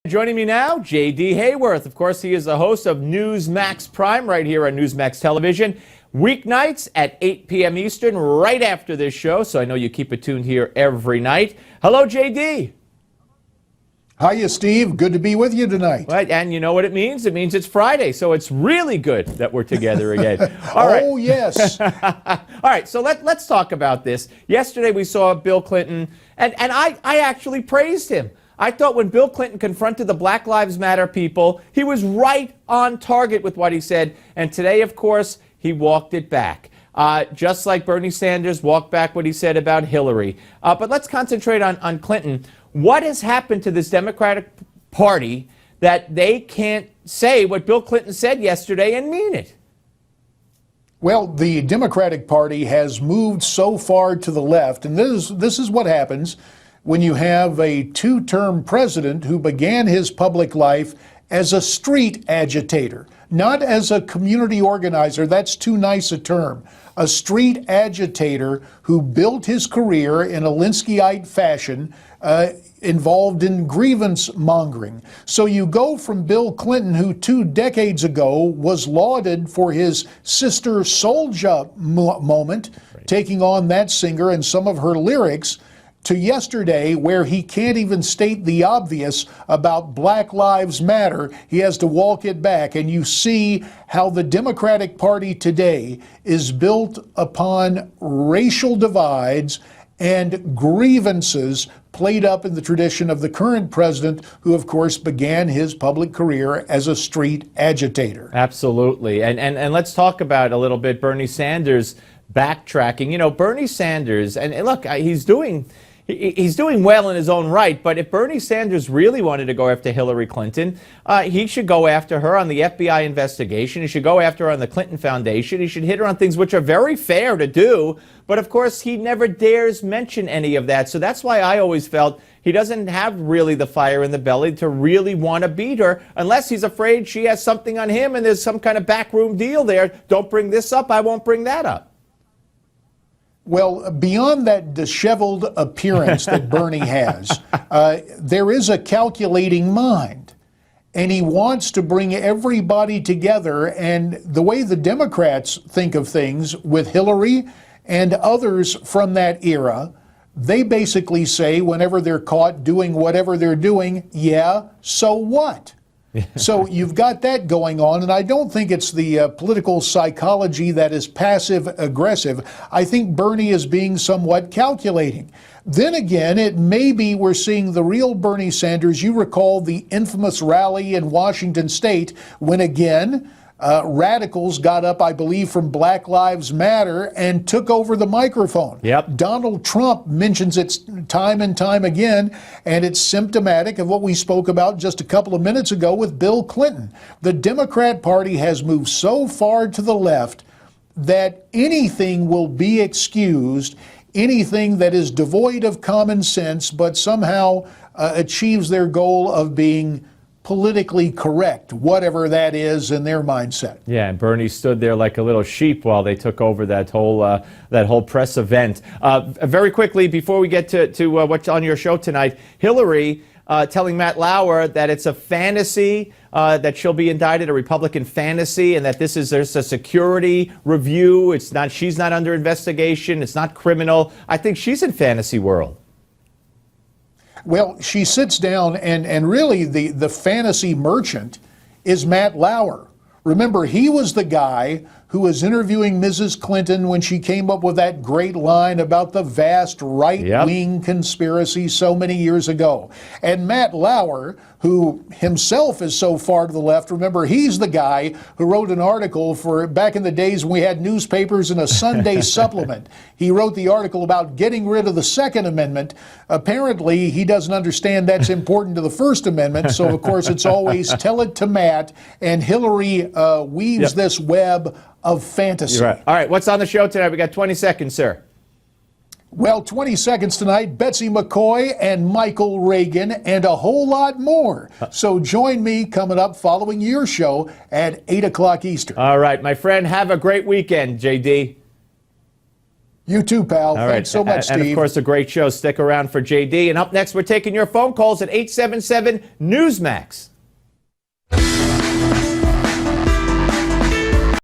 Joining me now, J.D. Hayworth. Of course, he is the host of Newsmax Prime right here on Newsmax Television. Weeknights at 8 p.m. Eastern, right after this show. So I know you keep it tuned here every night. Hello, J.D. Hiya, Steve. Good to be with you tonight. Right, and you know what it means? It means it's Friday, so it's really good that we're together again. All right. Oh, yes. All right, so let's talk about this. Yesterday we saw Bill Clinton, and I actually praised him. I thought when Bill Clinton confronted the Black Lives Matter people, he was right on target with what he said. And today, of course, he walked it back. Just like Bernie Sanders walked back what he said about Hillary. But let's concentrate on Clinton. What has happened to this Democratic Party that they can't say what Bill Clinton said yesterday and mean it? Well, the Democratic Party has moved so far to the left, and this is what happens when you have a two-term president who began his public life as a street agitator, not as a community organizer. That's too nice a term. A street agitator who built his career in a Linskyite fashion, involved in grievance mongering. So you go from Bill Clinton, who 2 decades ago was lauded for his Sister Souljah moment, taking on that singer and some of her lyrics, to yesterday, where he can't even state the obvious about Black Lives Matter. He has to walk it back. And you see how the Democratic Party today is built upon racial divides and grievances played up in the tradition of the current president, who, of course, began his public career as a street agitator. Absolutely. And let's talk about a little bit Bernie Sanders backtracking. You know, Bernie Sanders, and look, he's doing well in his own right, but if Bernie Sanders really wanted to go after Hillary Clinton, he should go after her on the FBI investigation. He should go after her on the Clinton Foundation. He should hit her on things which are very fair to do, but of course he never dares mention any of that. So that's why I always felt he doesn't have really the fire in the belly to really want to beat her, unless he's afraid she has something on him and there's some kind of backroom deal there. Don't bring this up, I won't bring that up. Well, beyond that disheveled appearance that Bernie has, there is a calculating mind. And he wants to bring everybody together. And the way the Democrats think of things with Hillary and others from that era, they basically say whenever they're caught doing whatever they're doing, yeah, so what? So you've got that going on, and I don't think it's the political psychology that is passive-aggressive. I think Bernie is being somewhat calculating. Then again, it may be we're seeing the real Bernie Sanders. You recall the infamous rally in Washington State when, again, radicals got up, I believe, from Black Lives Matter and took over the microphone. Yep. Donald Trump mentions it time and time again, and it's symptomatic of what we spoke about just a couple of minutes ago with Bill Clinton. The Democrat Party has moved so far to the left that anything will be excused, anything that is devoid of common sense but somehow achieves their goal of being politically correct, whatever that is in their mindset. Yeah, and Bernie stood there like a little sheep while they took over that whole press event. Very quickly, before we get to what's on your show tonight, Hillary telling Matt Lauer that it's a fantasy that she'll be indicted, a Republican fantasy, and that there's a security review. She's not under investigation. It's not criminal. I think she's in fantasy world. Well, she sits down, and really the fantasy merchant is Matt Lauer. Remember, he was the guy who was interviewing Mrs. Clinton when she came up with that great line about the vast right-wing conspiracy so many years ago. And Matt Lauer, who himself is so far to the left, remember, he's the guy who wrote an article for back in the days when we had newspapers and a Sunday supplement. He wrote the article about getting rid of the Second Amendment. Apparently, he doesn't understand that's important to the First Amendment, so of course it's always tell it to Matt, and Hillary weaves this web of fantasy. You're right. All right, what's on the show tonight? We got 20 seconds, sir. Well, 20 seconds tonight, Betsy McCoy and Michael Reagan and a whole lot more. So join me coming up following your show at 8 o'clock Eastern. All right, my friend, have a great weekend, JD. You too, pal. All right. Thanks so much, And Steve. of course, a great show. Stick around for JD. And up next, we're taking your phone calls at 877 Newsmax.